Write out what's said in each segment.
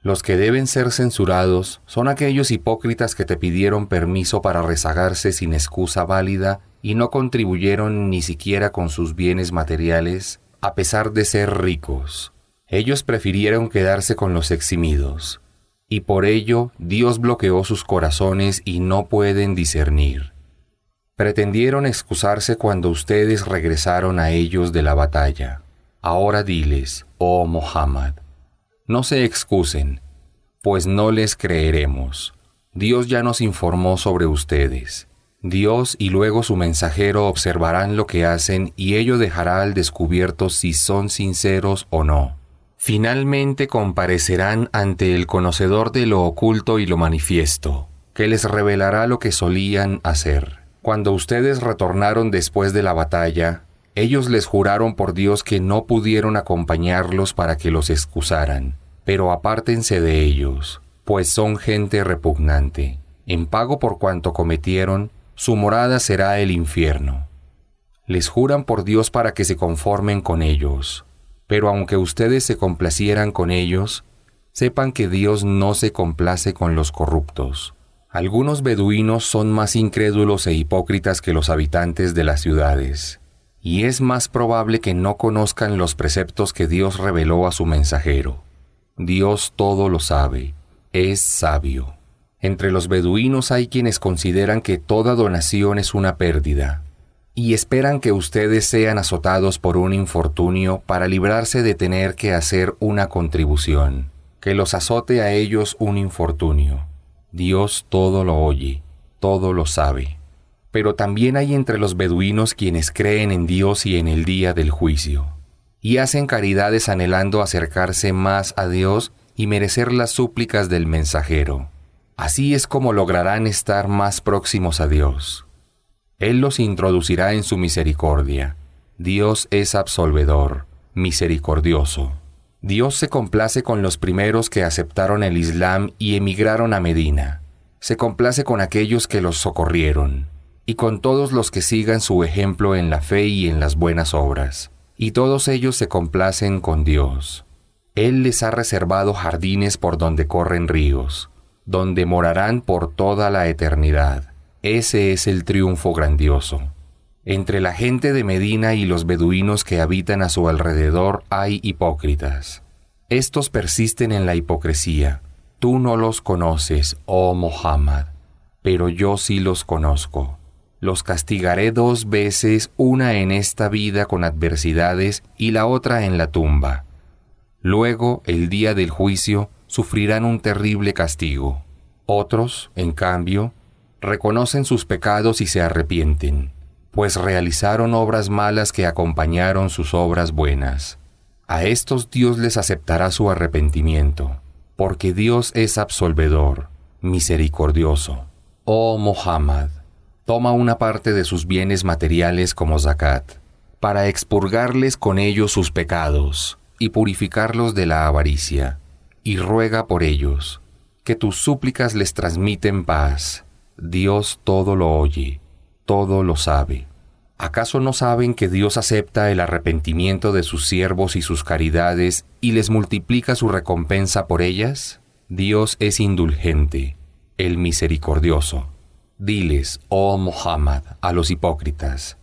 Los que deben ser censurados son aquellos hipócritas que te pidieron permiso para rezagarse sin excusa válida y no contribuyeron ni siquiera con sus bienes materiales, a pesar de ser ricos. Ellos prefirieron quedarse con los eximidos, y por ello Dios bloqueó sus corazones y no pueden discernir. Pretendieron excusarse cuando ustedes regresaron a ellos de la batalla. Ahora diles, oh Muhammad, no se excusen, pues no les creeremos. Dios ya nos informó sobre ustedes. Dios y luego su mensajero observarán lo que hacen y ello dejará al descubierto si son sinceros o no. Finalmente comparecerán ante el conocedor de lo oculto y lo manifiesto, que les revelará lo que solían hacer. Cuando ustedes retornaron después de la batalla, ellos les juraron por Dios que no pudieron acompañarlos para que los excusaran, pero apártense de ellos, pues son gente repugnante. En pago por cuanto cometieron, su morada será el infierno. Les juran por Dios para que se conformen con ellos, pero aunque ustedes se complacieran con ellos, sepan que Dios no se complace con los corruptos. Algunos beduinos son más incrédulos e hipócritas que los habitantes de las ciudades, y es más probable que no conozcan los preceptos que Dios reveló a su mensajero. Dios todo lo sabe, es sabio. Entre los beduinos hay quienes consideran que toda donación es una pérdida, y esperan que ustedes sean azotados por un infortunio para librarse de tener que hacer una contribución, que los azote a ellos un infortunio. Dios todo lo oye, todo lo sabe. Pero también hay entre los beduinos quienes creen en Dios y en el día del juicio, y hacen caridades anhelando acercarse más a Dios y merecer las súplicas del mensajero. Así es como lograrán estar más próximos a Dios. Él los introducirá en su misericordia. Dios es absolvedor, misericordioso. Dios se complace con los primeros que aceptaron el Islam y emigraron a Medina. Se complace con aquellos que los socorrieron, y con todos los que sigan su ejemplo en la fe y en las buenas obras. Y todos ellos se complacen con Dios. Él les ha reservado jardines por donde corren ríos, donde morarán por toda la eternidad. Ese es el triunfo grandioso. Entre la gente de Medina y los beduinos que habitan a su alrededor hay hipócritas. Estos persisten en la hipocresía. Tú no los conoces, oh Muhammad, pero yo sí los conozco. Los castigaré 2 veces, una en esta vida con adversidades y la otra en la tumba. Luego, el día del juicio, sufrirán un terrible castigo. Otros, en cambio, reconocen sus pecados y se arrepienten, pues realizaron obras malas que acompañaron sus obras buenas. A estos Dios les aceptará su arrepentimiento, porque Dios es absolvedor, misericordioso. Oh Muhammad, toma una parte de sus bienes materiales como zakat, para expurgarles con ellos sus pecados y purificarlos de la avaricia, y ruega por ellos, que tus súplicas les transmiten paz. Dios todo lo oye, todo lo sabe. ¿Acaso no saben que Dios acepta el arrepentimiento de sus siervos y sus caridades y les multiplica su recompensa por ellas? Dios es indulgente, el misericordioso. Diles, oh Muhammad, a los hipócritas,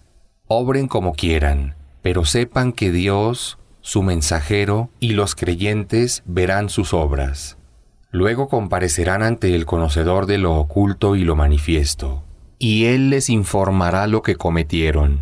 obren como quieran, pero sepan que Dios, su mensajero y los creyentes verán sus obras. Luego comparecerán ante el conocedor de lo oculto y lo manifiesto, y Él les informará lo que cometieron.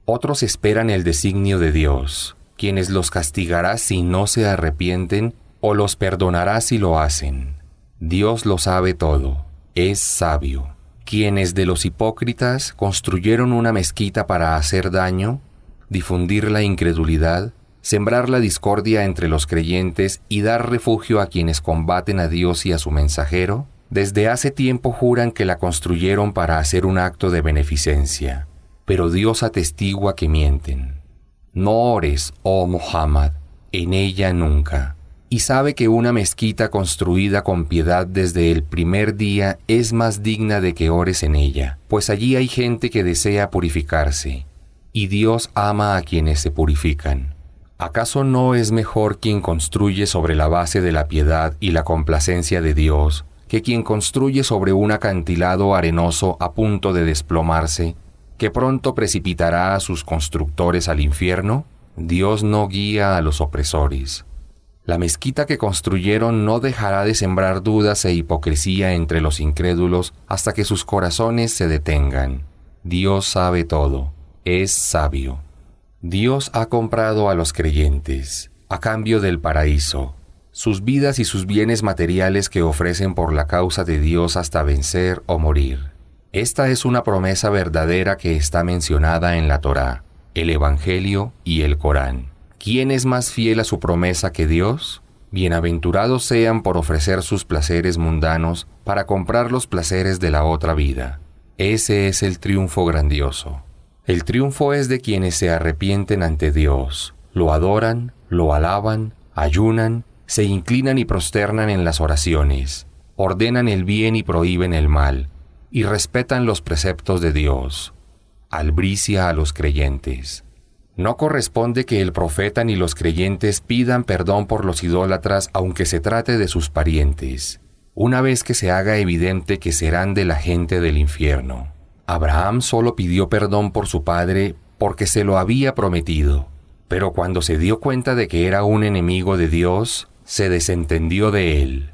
Otros esperan el designio de Dios, quienes los castigará si no se arrepienten o los perdonará si lo hacen. Dios lo sabe todo, es sabio. Quienes de los hipócritas construyeron una mezquita para hacer daño, difundir la incredulidad, sembrar la discordia entre los creyentes y dar refugio a quienes combaten a Dios y a su mensajero, desde hace tiempo juran que la construyeron para hacer un acto de beneficencia, pero Dios atestigua que mienten. No ores, oh Muhammad, en ella nunca, y sabe que una mezquita construida con piedad desde el primer día es más digna de que ores en ella, pues allí hay gente que desea purificarse, y Dios ama a quienes se purifican. ¿Acaso no es mejor quien construye sobre la base de la piedad y la complacencia de Dios que quien construye sobre un acantilado arenoso a punto de desplomarse, que pronto precipitará a sus constructores al infierno? Dios no guía a los opresores. La mezquita que construyeron no dejará de sembrar dudas e hipocresía entre los incrédulos hasta que sus corazones se detengan. Dios sabe todo, es sabio. Dios ha comprado a los creyentes, a cambio del paraíso, sus vidas y sus bienes materiales que ofrecen por la causa de Dios hasta vencer o morir. Esta es una promesa verdadera que está mencionada en la Torá, el Evangelio y el Corán. ¿Quién es más fiel a su promesa que Dios? Bienaventurados sean por ofrecer sus placeres mundanos para comprar los placeres de la otra vida. Ese es el triunfo grandioso. El triunfo es de quienes se arrepienten ante Dios, lo adoran, lo alaban, ayunan, se inclinan y prosternan en las oraciones, ordenan el bien y prohíben el mal, y respetan los preceptos de Dios. Albricia a los creyentes. No corresponde que el profeta ni los creyentes pidan perdón por los idólatras aunque se trate de sus parientes, una vez que se haga evidente que serán de la gente del infierno. Abraham solo pidió perdón por su padre porque se lo había prometido, pero cuando se dio cuenta de que era un enemigo de Dios, se desentendió de él.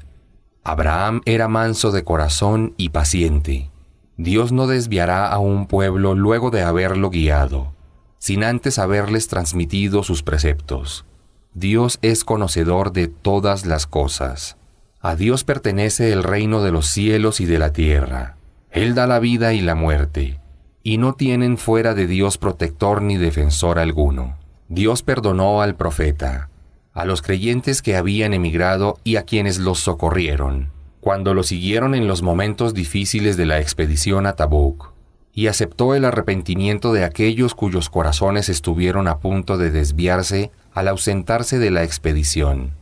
Abraham era manso de corazón y paciente. Dios no desviará a un pueblo luego de haberlo guiado, sin antes haberles transmitido sus preceptos. Dios es conocedor de todas las cosas. A Dios pertenece el reino de los cielos y de la tierra. Él da la vida y la muerte, y no tienen fuera de Dios protector ni defensor alguno. Dios perdonó al profeta, a los creyentes que habían emigrado y a quienes los socorrieron, cuando lo siguieron en los momentos difíciles de la expedición a Tabuk, y aceptó el arrepentimiento de aquellos cuyos corazones estuvieron a punto de desviarse al ausentarse de la expedición.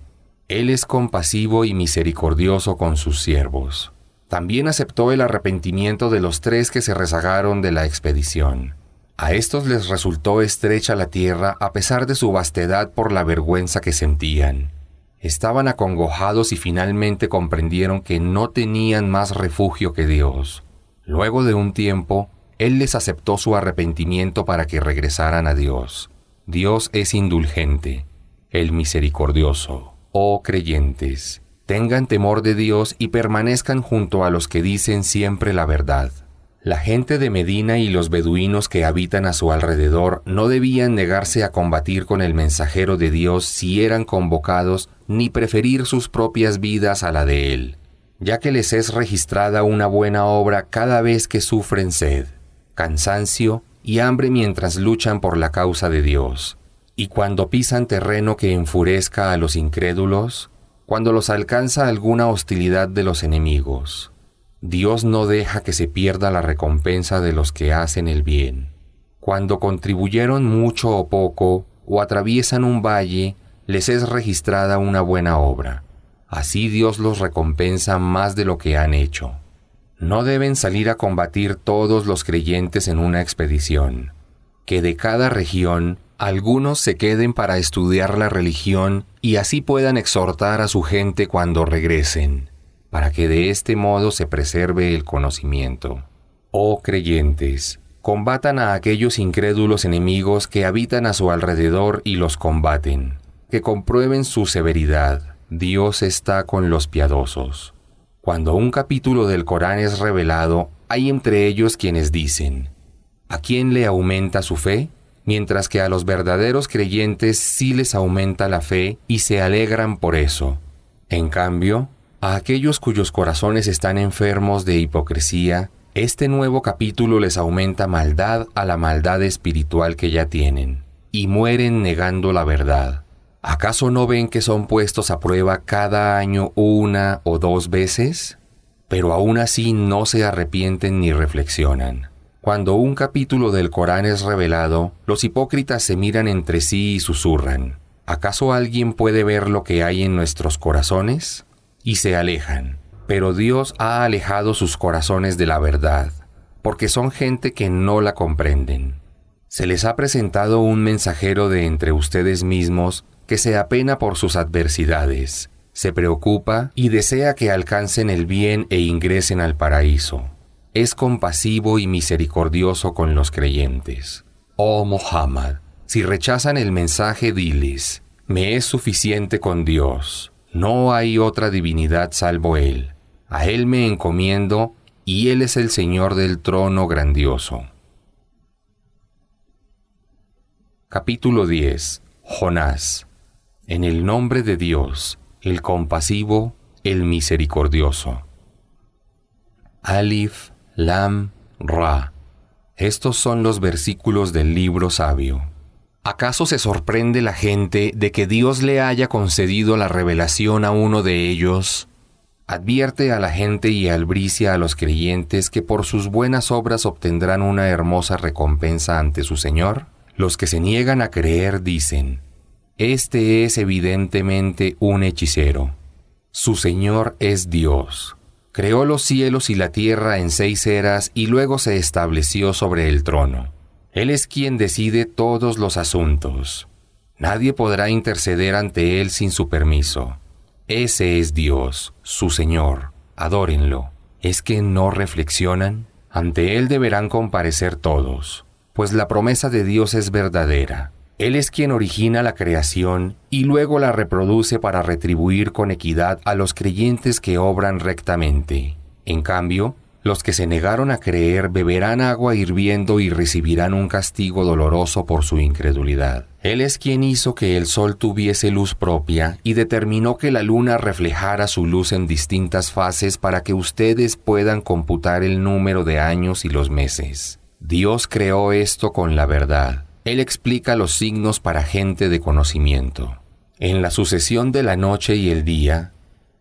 Él es compasivo y misericordioso con sus siervos. También aceptó el arrepentimiento de los 3 que se rezagaron de la expedición. A estos les resultó estrecha la tierra a pesar de su vastedad por la vergüenza que sentían. Estaban acongojados y finalmente comprendieron que no tenían más refugio que Dios. Luego de un tiempo, Él les aceptó su arrepentimiento para que regresaran a Dios. Dios es indulgente, el misericordioso. Oh creyentes, tengan temor de Dios y permanezcan junto a los que dicen siempre la verdad. La gente de Medina y los beduinos que habitan a su alrededor no debían negarse a combatir con el mensajero de Dios si eran convocados, ni preferir sus propias vidas a la de él, ya que les es registrada una buena obra cada vez que sufren sed, cansancio y hambre mientras luchan por la causa de Dios. Y cuando pisan terreno que enfurezca a los incrédulos, cuando los alcanza alguna hostilidad de los enemigos, Dios no deja que se pierda la recompensa de los que hacen el bien. Cuando contribuyeron mucho o poco, o atraviesan un valle, les es registrada una buena obra. Así Dios los recompensa más de lo que han hecho. No deben salir a combatir todos los creyentes en una expedición. Que de cada región, algunos se queden para estudiar la religión y así puedan exhortar a su gente cuando regresen, para que de este modo se preserve el conocimiento. Oh creyentes, combatan a aquellos incrédulos enemigos que habitan a su alrededor y los combaten. Que comprueben su severidad. Dios está con los piadosos. Cuando un capítulo del Corán es revelado, hay entre ellos quienes dicen: ¿a quién le aumenta su fe? Mientras que a los verdaderos creyentes sí les aumenta la fe y se alegran por eso. En cambio, a aquellos cuyos corazones están enfermos de hipocresía, este nuevo capítulo les aumenta maldad a la maldad espiritual que ya tienen, y mueren negando la verdad. ¿Acaso no ven que son puestos a prueba cada año 1 o 2 veces? Pero aún así no se arrepienten ni reflexionan. Cuando un capítulo del Corán es revelado, los hipócritas se miran entre sí y susurran: ¿acaso alguien puede ver lo que hay en nuestros corazones? Y se alejan. Pero Dios ha alejado sus corazones de la verdad, porque son gente que no la comprenden. Se les ha presentado un mensajero de entre ustedes mismos que se apena por sus adversidades, se preocupa y desea que alcancen el bien e ingresen al paraíso. Es compasivo y misericordioso con los creyentes. Oh Muhammad, si rechazan el mensaje, diles: me es suficiente con Dios. No hay otra divinidad salvo Él. A Él me encomiendo y Él es el Señor del trono grandioso. Capítulo 10. Jonás. En el nombre de Dios, el compasivo, el misericordioso. Alif, Lam, Ra. Estos son los versículos del libro sabio. ¿Acaso se sorprende la gente de que Dios le haya concedido la revelación a uno de ellos? Advierte a la gente y albricia a los creyentes que por sus buenas obras obtendrán una hermosa recompensa ante su Señor. Los que se niegan a creer dicen: este es evidentemente un hechicero. Su Señor es Dios. Creó los cielos y la tierra en 6 eras y luego se estableció sobre el trono. Él es quien decide todos los asuntos. Nadie podrá interceder ante Él sin su permiso. Ese es Dios, su Señor. Adórenlo. ¿Es que no reflexionan? Ante Él deberán comparecer todos, pues la promesa de Dios es verdadera. Él es quien origina la creación y luego la reproduce para retribuir con equidad a los creyentes que obran rectamente. En cambio, los que se negaron a creer beberán agua hirviendo y recibirán un castigo doloroso por su incredulidad. Él es quien hizo que el sol tuviese luz propia y determinó que la luna reflejara su luz en distintas fases para que ustedes puedan computar el número de años y los meses. Dios creó esto con la verdad. Él explica los signos para gente de conocimiento. En la sucesión de la noche y el día,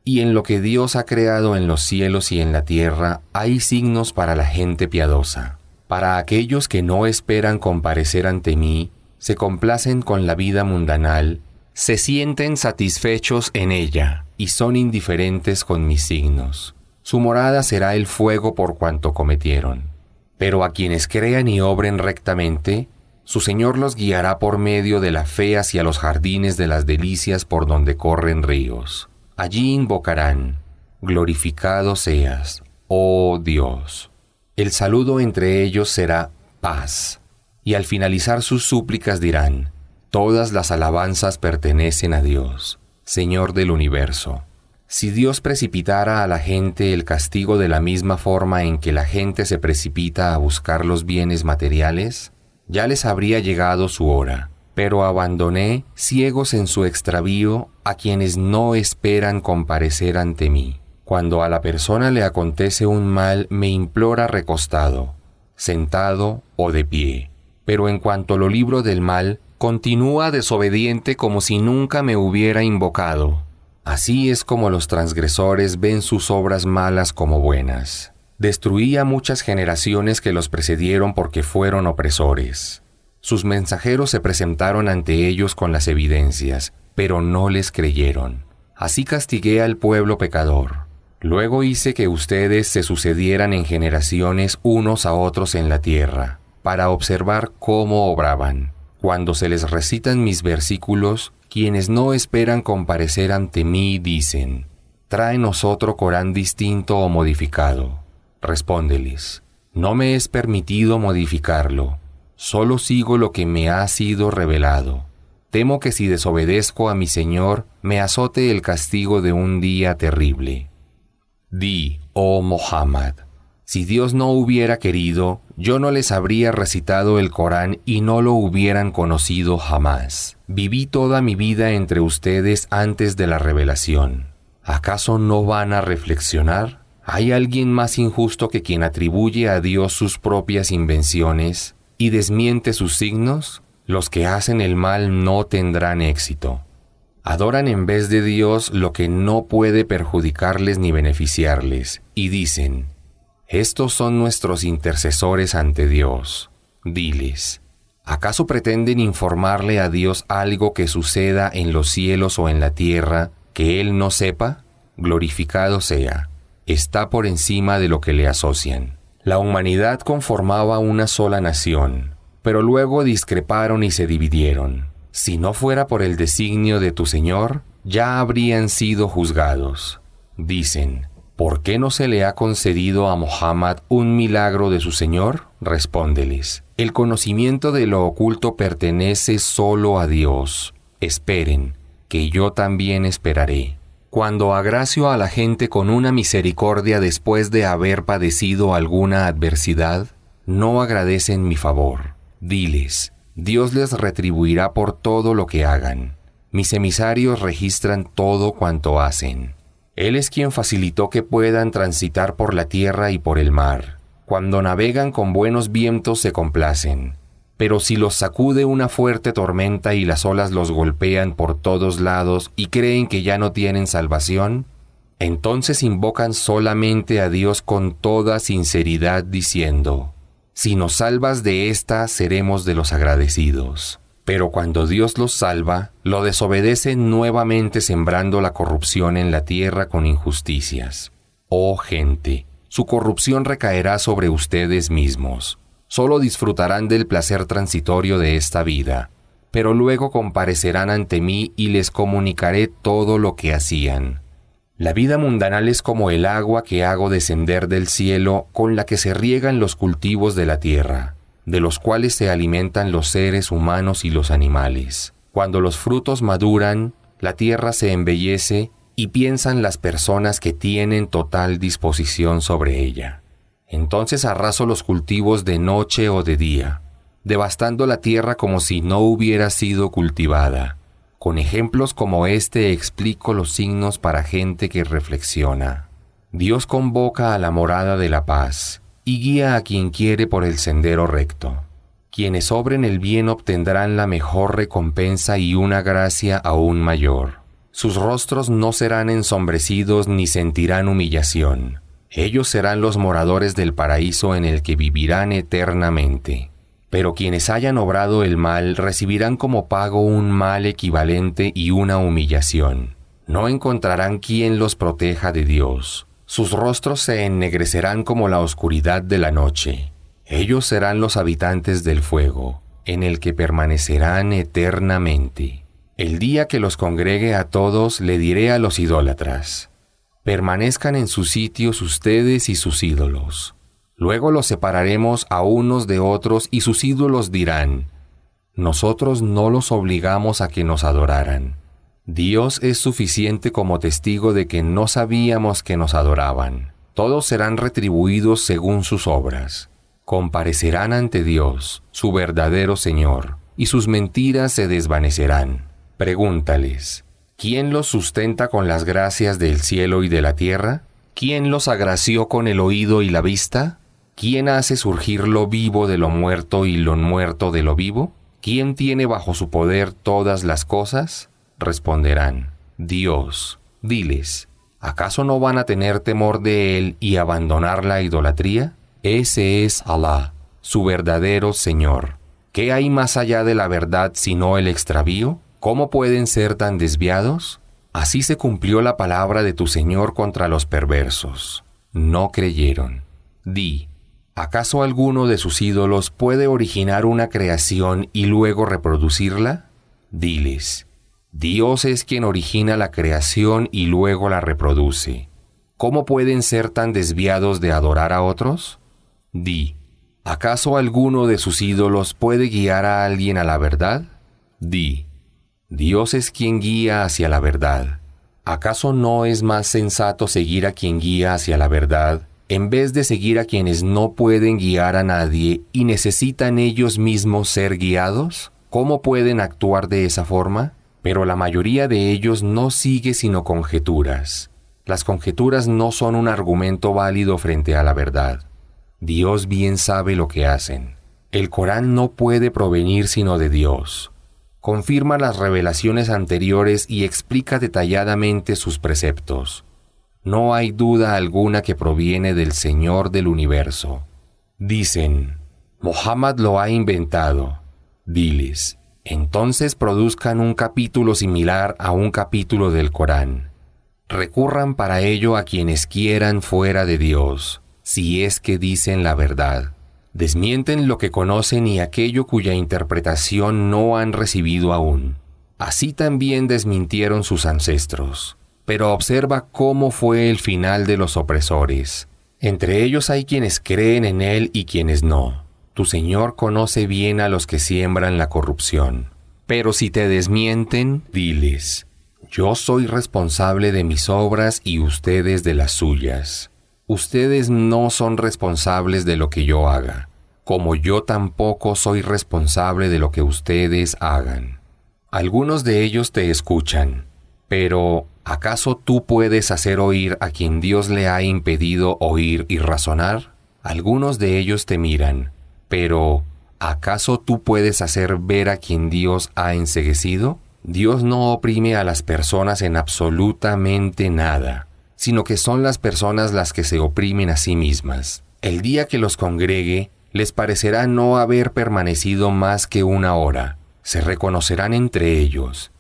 y en lo que Dios ha creado en los cielos y en la tierra, hay signos para la gente piadosa. Para aquellos que no esperan comparecer ante mí, se complacen con la vida mundanal, se sienten satisfechos en ella, y son indiferentes con mis signos. Su morada será el fuego por cuanto cometieron. Pero a quienes crean y obren rectamente, su Señor los guiará por medio de la fe hacia los jardines de las delicias por donde corren ríos. Allí invocarán: glorificado seas, oh Dios. El saludo entre ellos será paz, y al finalizar sus súplicas dirán: todas las alabanzas pertenecen a Dios, Señor del universo. Si Dios precipitara a la gente el castigo de la misma forma en que la gente se precipita a buscar los bienes materiales, ya les habría llegado su hora. Pero abandoné, ciegos en su extravío, a quienes no esperan comparecer ante mí. Cuando a la persona le acontece un mal, me implora recostado, sentado o de pie. Pero en cuanto lo libro del mal, continúa desobediente como si nunca me hubiera invocado. Así es como los transgresores ven sus obras malas como buenas. Destruí a muchas generaciones que los precedieron porque fueron opresores. Sus mensajeros se presentaron ante ellos con las evidencias, pero no les creyeron. Así castigué al pueblo pecador. Luego hice que ustedes se sucedieran en generaciones unos a otros en la tierra, para observar cómo obraban. Cuando se les recitan mis versículos, quienes no esperan comparecer ante mí dicen: tráenos otro Corán distinto o modificado. Respóndeles: no me es permitido modificarlo, solo sigo lo que me ha sido revelado. Temo que si desobedezco a mi Señor, me azote el castigo de un día terrible. Di, oh Muhammad, si Dios no hubiera querido, yo no les habría recitado el Corán y no lo hubieran conocido jamás. Viví toda mi vida entre ustedes antes de la revelación. ¿Acaso no van a reflexionar? ¿Hay alguien más injusto que quien atribuye a Dios sus propias invenciones y desmiente sus signos? Los que hacen el mal no tendrán éxito. Adoran en vez de Dios lo que no puede perjudicarles ni beneficiarles, y dicen: estos son nuestros intercesores ante Dios. Diles: ¿acaso pretenden informarle a Dios algo que suceda en los cielos o en la tierra que Él no sepa? Glorificado sea. Está por encima de lo que le asocian. La humanidad conformaba una sola nación, pero luego discreparon y se dividieron. Si no fuera por el designio de tu Señor, ya habrían sido juzgados. Dicen, ¿por qué no se le ha concedido a Muhammad un milagro de su Señor? Respóndeles, el conocimiento de lo oculto pertenece solo a Dios. Esperen, que yo también esperaré. Cuando agracio a la gente con una misericordia después de haber padecido alguna adversidad, no agradecen mi favor. Diles, Dios les retribuirá por todo lo que hagan. Mis emisarios registran todo cuanto hacen. Él es quien facilitó que puedan transitar por la tierra y por el mar. Cuando navegan con buenos vientos se complacen. Pero si los sacude una fuerte tormenta y las olas los golpean por todos lados y creen que ya no tienen salvación, entonces invocan solamente a Dios con toda sinceridad diciendo, si nos salvas de esta, seremos de los agradecidos. Pero cuando Dios los salva, lo desobedecen nuevamente sembrando la corrupción en la tierra con injusticias. Oh gente, su corrupción recaerá sobre ustedes mismos. Solo disfrutarán del placer transitorio de esta vida, pero luego comparecerán ante mí y les comunicaré todo lo que hacían. La vida mundanal es como el agua que hago descender del cielo con la que se riegan los cultivos de la tierra, de los cuales se alimentan los seres humanos y los animales. Cuando los frutos maduran, la tierra se embellece y piensan las personas que tienen total disposición sobre ella. Entonces arraso los cultivos de noche o de día, devastando la tierra como si no hubiera sido cultivada. Con ejemplos como este explico los signos para gente que reflexiona. Dios convoca a la morada de la paz y guía a quien quiere por el sendero recto. Quienes obren el bien obtendrán la mejor recompensa y una gracia aún mayor. Sus rostros no serán ensombrecidos ni sentirán humillación. Ellos serán los moradores del paraíso en el que vivirán eternamente. Pero quienes hayan obrado el mal recibirán como pago un mal equivalente y una humillación. No encontrarán quien los proteja de Dios. Sus rostros se ennegrecerán como la oscuridad de la noche. Ellos serán los habitantes del fuego, en el que permanecerán eternamente. El día que los congregue a todos, le diré a los idólatras: permanezcan en sus sitios ustedes y sus ídolos. Luego los separaremos a unos de otros y sus ídolos dirán: nosotros no los obligamos a que nos adoraran. Dios es suficiente como testigo de que no sabíamos que nos adoraban. Todos serán retribuidos según sus obras. Comparecerán ante Dios, su verdadero Señor, y sus mentiras se desvanecerán. Pregúntales: ¿quién los sustenta con las gracias del cielo y de la tierra? ¿Quién los agració con el oído y la vista? ¿Quién hace surgir lo vivo de lo muerto y lo muerto de lo vivo? ¿Quién tiene bajo su poder todas las cosas? Responderán: Dios. Diles: ¿acaso no van a tener temor de Él y abandonar la idolatría? Ese es Alá, su verdadero Señor. ¿Qué hay más allá de la verdad sino el extravío? ¿Cómo pueden ser tan desviados? Así se cumplió la palabra de tu Señor contra los perversos. No creyeron. Di: ¿acaso alguno de sus ídolos puede originar una creación y luego reproducirla? Diles: Dios es quien origina la creación y luego la reproduce. ¿Cómo pueden ser tan desviados de adorar a otros? Di: ¿acaso alguno de sus ídolos puede guiar a alguien a la verdad? Di: Dios es quien guía hacia la verdad. ¿Acaso no es más sensato seguir a quien guía hacia la verdad, en vez de seguir a quienes no pueden guiar a nadie y necesitan ellos mismos ser guiados? ¿Cómo pueden actuar de esa forma? Pero la mayoría de ellos no sigue sino conjeturas. Las conjeturas no son un argumento válido frente a la verdad. Dios bien sabe lo que hacen. El Corán no puede provenir sino de Dios. Confirma las revelaciones anteriores y explica detalladamente sus preceptos. No hay duda alguna que proviene del Señor del universo. Dicen: Muhammad lo ha inventado. Diles: entonces produzcan un capítulo similar a un capítulo del Corán. Recurran para ello a quienes quieran fuera de Dios, si es que dicen la verdad. Desmienten lo que conocen y aquello cuya interpretación no han recibido aún. Así también desmintieron sus ancestros. Pero observa cómo fue el final de los opresores. Entre ellos hay quienes creen en Él y quienes no. Tu Señor conoce bien a los que siembran la corrupción. Pero si te desmienten, diles: yo soy responsable de mis obras y ustedes de las suyas. Ustedes no son responsables de lo que yo haga, como yo tampoco soy responsable de lo que ustedes hagan. Algunos de ellos te escuchan, pero ¿acaso tú puedes hacer oír a quien Dios le ha impedido oír y razonar? Algunos de ellos te miran, pero ¿acaso tú puedes hacer ver a quien Dios ha enceguecido? Dios no oprime a las personas en absolutamente nada, sino que son las personas las que se oprimen a sí mismas. El día que los congregue, les parecerá no haber permanecido más que una hora. Se reconocerán entre ellos.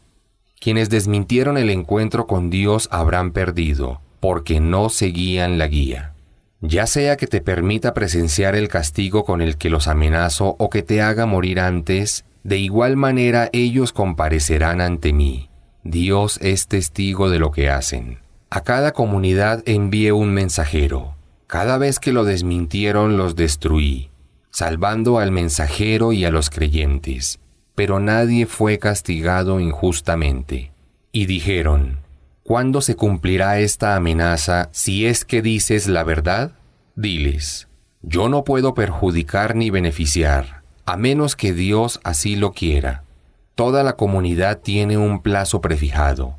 Quienes desmintieron el encuentro con Dios habrán perdido, porque no seguían la guía. Ya sea que te permita presenciar el castigo con el que los amenazo o que te haga morir antes, de igual manera ellos comparecerán ante mí. Dios es testigo de lo que hacen. A cada comunidad envié un mensajero. Cada vez que lo desmintieron los destruí, salvando al mensajero y a los creyentes. Pero nadie fue castigado injustamente. Y dijeron: ¿cuándo se cumplirá esta amenaza si es que dices la verdad? Diles: yo no puedo perjudicar ni beneficiar, a menos que Dios así lo quiera. Toda la comunidad tiene un plazo prefijado.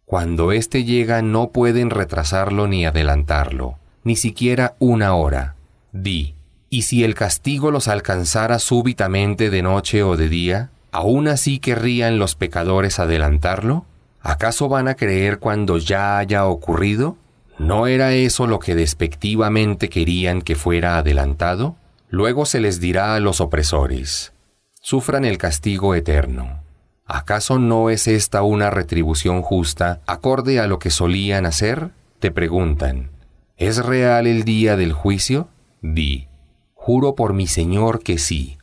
Cuando éste llega no pueden retrasarlo ni adelantarlo, ni siquiera una hora. Di: ¿y si el castigo los alcanzara súbitamente de noche o de día, aún así querrían los pecadores adelantarlo? ¿Acaso van a creer cuando ya haya ocurrido? ¿No era eso lo que despectivamente querían que fuera adelantado? Luego se les dirá a los opresores: sufran el castigo eterno. ¿Acaso no es esta una retribución justa, acorde a lo que solían hacer? Te preguntan: ¿es real el día del juicio? Di: juro por mi Señor que sí.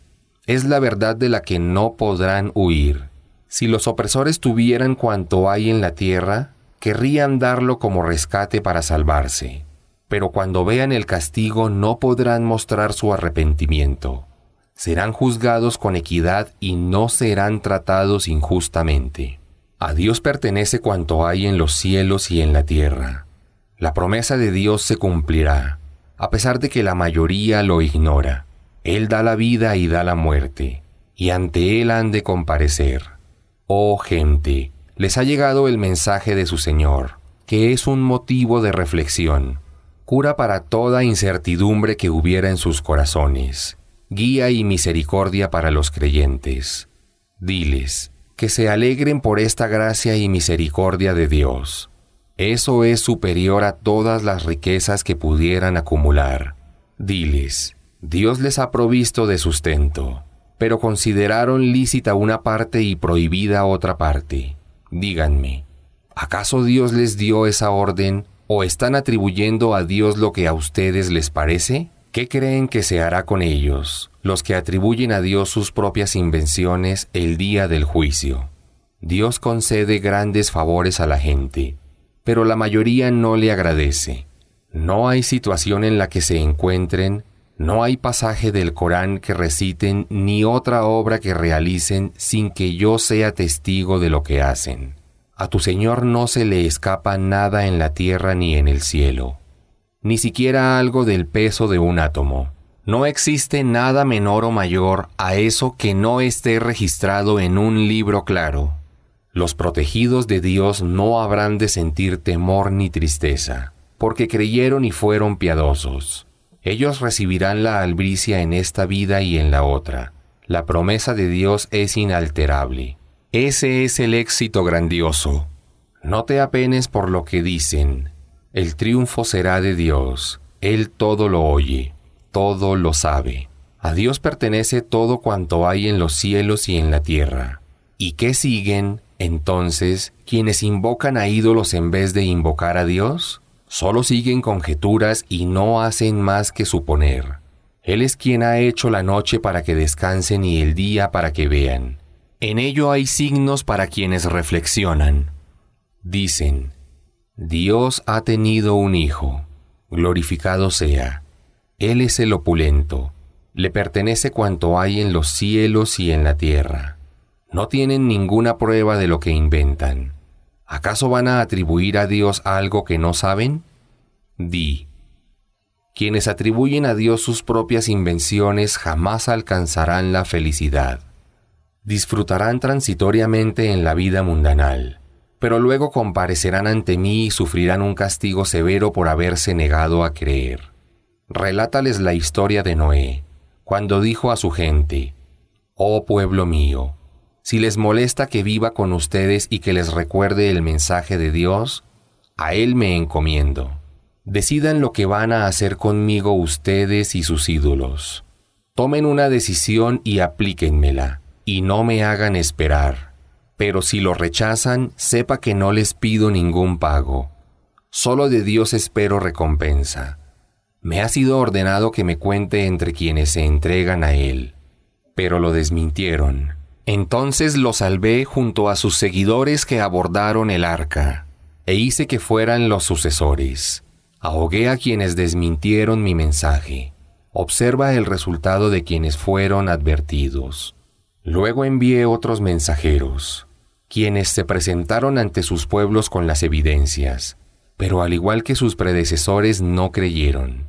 Es la verdad de la que no podrán huir. Si los opresores tuvieran cuanto hay en la tierra, querrían darlo como rescate para salvarse. Pero cuando vean el castigo no podrán mostrar su arrepentimiento. Serán juzgados con equidad y no serán tratados injustamente. A Dios pertenece cuanto hay en los cielos y en la tierra. La promesa de Dios se cumplirá, a pesar de que la mayoría lo ignora. Él da la vida y da la muerte, y ante Él han de comparecer. Oh gente, les ha llegado el mensaje de su Señor, que es un motivo de reflexión, cura para toda incertidumbre que hubiera en sus corazones, guía y misericordia para los creyentes. Diles que se alegren por esta gracia y misericordia de Dios. Eso es superior a todas las riquezas que pudieran acumular. Diles: Dios les ha provisto de sustento, pero consideraron lícita una parte y prohibida otra parte. Díganme, ¿acaso Dios les dio esa orden o están atribuyendo a Dios lo que a ustedes les parece? ¿Qué creen que se hará con ellos, los que atribuyen a Dios sus propias invenciones el día del juicio? Dios concede grandes favores a la gente, pero la mayoría no le agradece. No hay situación en la que se encuentren, no hay pasaje del Corán que reciten ni otra obra que realicen sin que yo sea testigo de lo que hacen. A tu Señor no se le escapa nada en la tierra ni en el cielo, ni siquiera algo del peso de un átomo. No existe nada menor o mayor a eso que no esté registrado en un libro claro. Los protegidos de Dios no habrán de sentir temor ni tristeza, porque creyeron y fueron piadosos. Ellos recibirán la albricia en esta vida y en la otra. La promesa de Dios es inalterable. Ese es el éxito grandioso. No te apenes por lo que dicen. El triunfo será de Dios. Él todo lo oye, todo lo sabe. A Dios pertenece todo cuanto hay en los cielos y en la tierra. ¿Y qué siguen, entonces, quienes invocan a ídolos en vez de invocar a Dios? Solo siguen conjeturas y no hacen más que suponer. Él es quien ha hecho la noche para que descansen y el día para que vean. En ello hay signos para quienes reflexionan. Dicen, Dios ha tenido un hijo, glorificado sea. Él es el opulento, le pertenece cuanto hay en los cielos y en la tierra. No tienen ninguna prueba de lo que inventan. ¿Acaso van a atribuir a Dios algo que no saben? Di. Quienes atribuyen a Dios sus propias invenciones jamás alcanzarán la felicidad. Disfrutarán transitoriamente en la vida mundanal, pero luego comparecerán ante mí y sufrirán un castigo severo por haberse negado a creer. Relátales la historia de Noé, cuando dijo a su gente, «Oh pueblo mío, si les molesta que viva con ustedes y que les recuerde el mensaje de Dios, a Él me encomiendo. Decidan lo que van a hacer conmigo ustedes y sus ídolos. Tomen una decisión y aplíquenmela, y no me hagan esperar. Pero si lo rechazan, sepa que no les pido ningún pago. Solo de Dios espero recompensa. Me ha sido ordenado que me cuente entre quienes se entregan a Él». Pero lo desmintieron. Entonces lo salvé junto a sus seguidores que abordaron el arca, e hice que fueran los sucesores. Ahogué a quienes desmintieron mi mensaje. Observa el resultado de quienes fueron advertidos. Luego envié otros mensajeros, quienes se presentaron ante sus pueblos con las evidencias, pero al igual que sus predecesores no creyeron.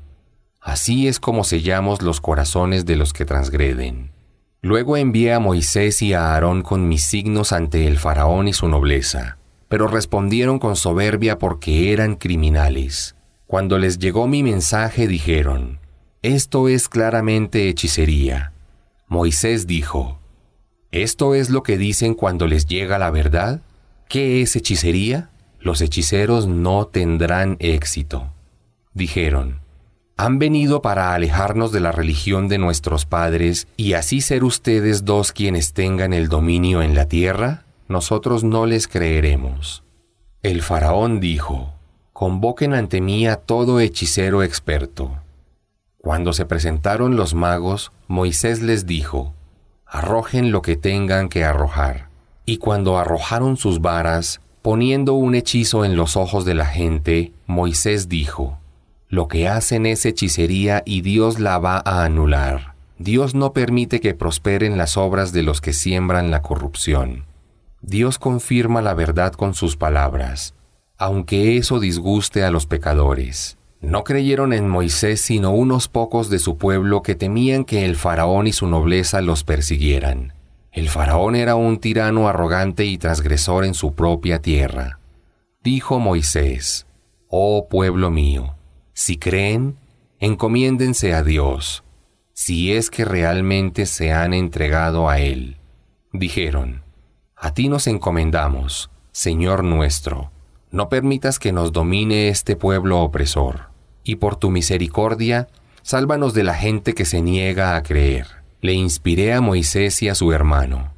Así es como sellamos los corazones de los que transgreden. Luego envié a Moisés y a Aarón con mis signos ante el faraón y su nobleza, pero respondieron con soberbia porque eran criminales. Cuando les llegó mi mensaje dijeron, «Esto es claramente hechicería». Moisés dijo, «¿Esto es lo que dicen cuando les llega la verdad? ¿Qué es hechicería? Los hechiceros no tendrán éxito». Dijeron, «¿Han venido para alejarnos de la religión de nuestros padres y así ser ustedes dos quienes tengan el dominio en la tierra? Nosotros no les creeremos». El faraón dijo, «Convoquen ante mí a todo hechicero experto». Cuando se presentaron los magos, Moisés les dijo, «Arrojen lo que tengan que arrojar». Y cuando arrojaron sus varas, poniendo un hechizo en los ojos de la gente, Moisés dijo, «Lo que hacen es hechicería y Dios la va a anular. Dios no permite que prosperen las obras de los que siembran la corrupción. Dios confirma la verdad con sus palabras, aunque eso disguste a los pecadores». No creyeron en Moisés sino unos pocos de su pueblo que temían que el faraón y su nobleza los persiguieran. El faraón era un tirano arrogante y transgresor en su propia tierra. Dijo Moisés, «Oh pueblo mío, si creen, encomiéndense a Dios, si es que realmente se han entregado a Él». Dijeron, «A ti nos encomendamos, Señor nuestro. No permitas que nos domine este pueblo opresor, y por tu misericordia, sálvanos de la gente que se niega a creer». Le inspiré a Moisés y a su hermano.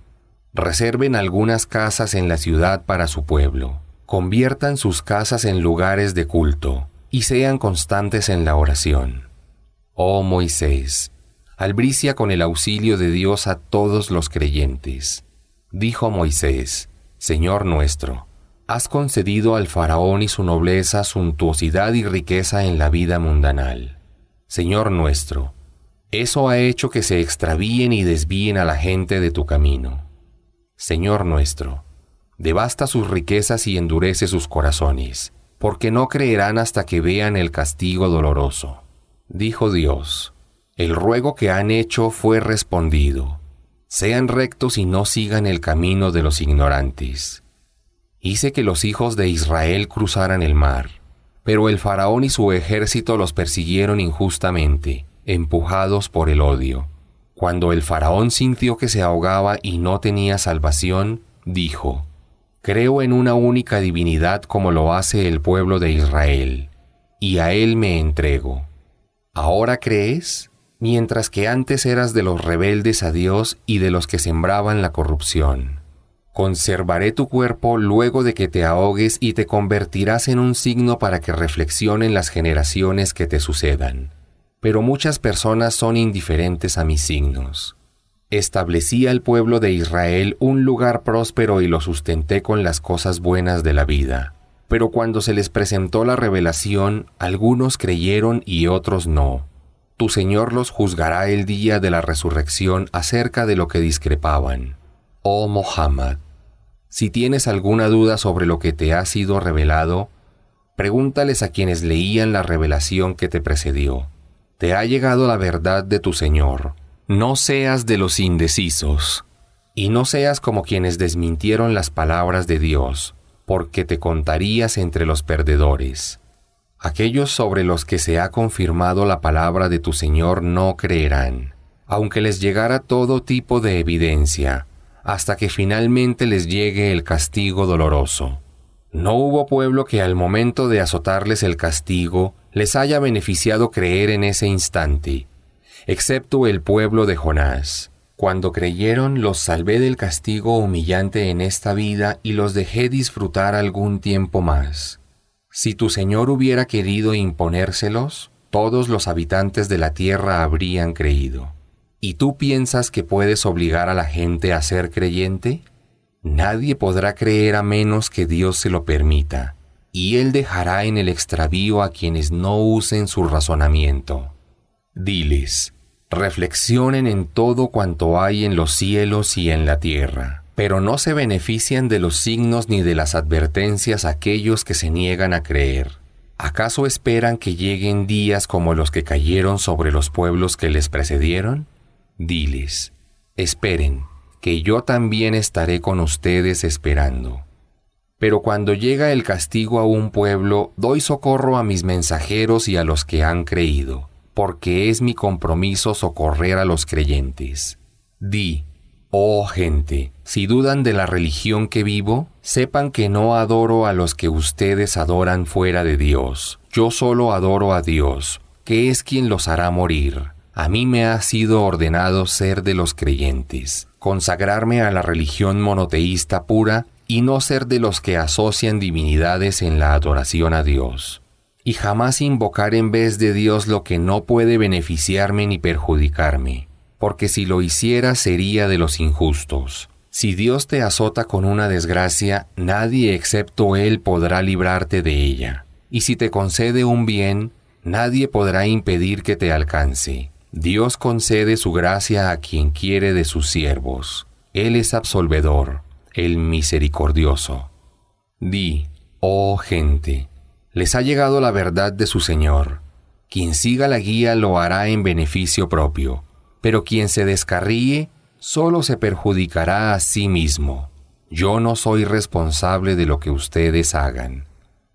Reserven algunas casas en la ciudad para su pueblo. Conviertan sus casas en lugares de culto, y sean constantes en la oración. Oh Moisés, albricia con el auxilio de Dios a todos los creyentes. Dijo Moisés, Señor nuestro, has concedido al faraón y su nobleza suntuosidad y riqueza en la vida mundanal. Señor nuestro, eso ha hecho que se extravíen y desvíen a la gente de tu camino. Señor nuestro, devasta sus riquezas y endurece sus corazones, porque no creerán hasta que vean el castigo doloroso. Dijo Dios, el ruego que han hecho fue respondido. Sean rectos y no sigan el camino de los ignorantes. Hice que los hijos de Israel cruzaran el mar, pero el faraón y su ejército los persiguieron injustamente, empujados por el odio. Cuando el faraón sintió que se ahogaba y no tenía salvación, dijo, creo en una única divinidad como lo hace el pueblo de Israel, y a él me entrego. ¿Ahora crees? Mientras que antes eras de los rebeldes a Dios y de los que sembraban la corrupción. Conservaré tu cuerpo luego de que te ahogues y te convertirás en un signo para que reflexionen las generaciones que te sucedan. pero muchas personas son indiferentes a mis signos. Establecí al pueblo de Israel un lugar próspero y lo sustenté con las cosas buenas de la vida. Pero cuando se les presentó la revelación, algunos creyeron y otros no. Tu Señor los juzgará el día de la resurrección acerca de lo que discrepaban. Oh Muhammad, si tienes alguna duda sobre lo que te ha sido revelado, pregúntales a quienes leían la revelación que te precedió. Te ha llegado la verdad de tu Señor. No seas de los indecisos, y no seas como quienes desmintieron las palabras de Dios, porque te contarías entre los perdedores. Aquellos sobre los que se ha confirmado la palabra de tu Señor no creerán, aunque les llegara todo tipo de evidencia, hasta que finalmente les llegue el castigo doloroso. No hubo pueblo que al momento de azotarles el castigo les haya beneficiado creer en ese instante, excepto el pueblo de Jonás. Cuando creyeron, los salvé del castigo humillante en esta vida y los dejé disfrutar algún tiempo más. Si tu Señor hubiera querido imponérselos, todos los habitantes de la tierra habrían creído. ¿Y tú piensas que puedes obligar a la gente a ser creyente? Nadie podrá creer a menos que Dios se lo permita, y Él dejará en el extravío a quienes no usen su razonamiento. Diles, reflexionen en todo cuanto hay en los cielos y en la tierra, pero no se benefician de los signos ni de las advertencias aquellos que se niegan a creer. ¿Acaso esperan que lleguen días como los que cayeron sobre los pueblos que les precedieron? Diles, esperen, que yo también estaré con ustedes esperando. Pero cuando llega el castigo a un pueblo, doy socorro a mis mensajeros y a los que han creído, porque es mi compromiso socorrer a los creyentes. Di, oh gente, si dudan de la religión que vivo, sepan que no adoro a los que ustedes adoran fuera de Dios. Yo solo adoro a Dios, que es quien los hará morir. A mí me ha sido ordenado ser de los creyentes, consagrarme a la religión monoteísta pura y no ser de los que asocian divinidades en la adoración a Dios. Y jamás invocar en vez de Dios lo que no puede beneficiarme ni perjudicarme, porque si lo hiciera sería de los injustos. Si Dios te azota con una desgracia, nadie excepto Él podrá librarte de ella. Y si te concede un bien, nadie podrá impedir que te alcance. Dios concede su gracia a quien quiere de sus siervos. Él es absolvedor, el misericordioso. Di, oh gente, les ha llegado la verdad de su Señor. Quien siga la guía lo hará en beneficio propio, pero quien se descarríe solo se perjudicará a sí mismo. Yo no soy responsable de lo que ustedes hagan.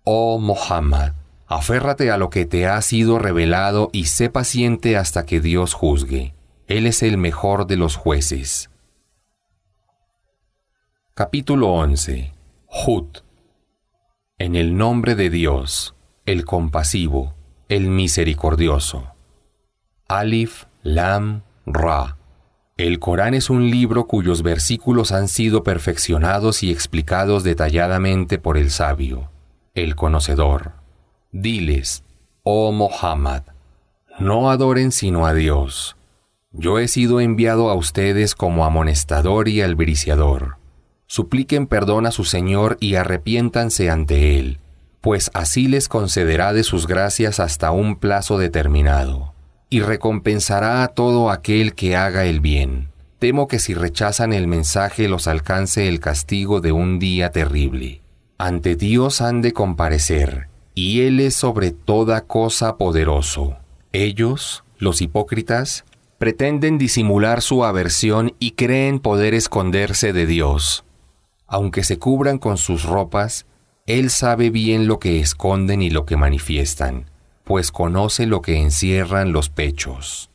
Oh Muhammad, aférrate a lo que te ha sido revelado y sé paciente hasta que Dios juzgue. Él es el mejor de los jueces. Capítulo 11. Hud. En el nombre de Dios, el compasivo, el misericordioso. Alif, Lam, Ra. El Corán es un libro cuyos versículos han sido perfeccionados y explicados detalladamente por el sabio, el conocedor. Diles, oh Muhammad, no adoren sino a Dios. Yo he sido enviado a ustedes como amonestador y albriciador. Supliquen perdón a su Señor y arrepiéntanse ante Él, pues así les concederá de sus gracias hasta un plazo determinado, y recompensará a todo aquel que haga el bien. Temo que si rechazan el mensaje los alcance el castigo de un día terrible. Ante Dios han de comparecer, y Él es sobre toda cosa poderoso. Ellos, los hipócritas, pretenden disimular su aversión y creen poder esconderse de Dios. Aunque se cubran con sus ropas, Él sabe bien lo que esconden y lo que manifiestan, pues conoce lo que encierran los pechos.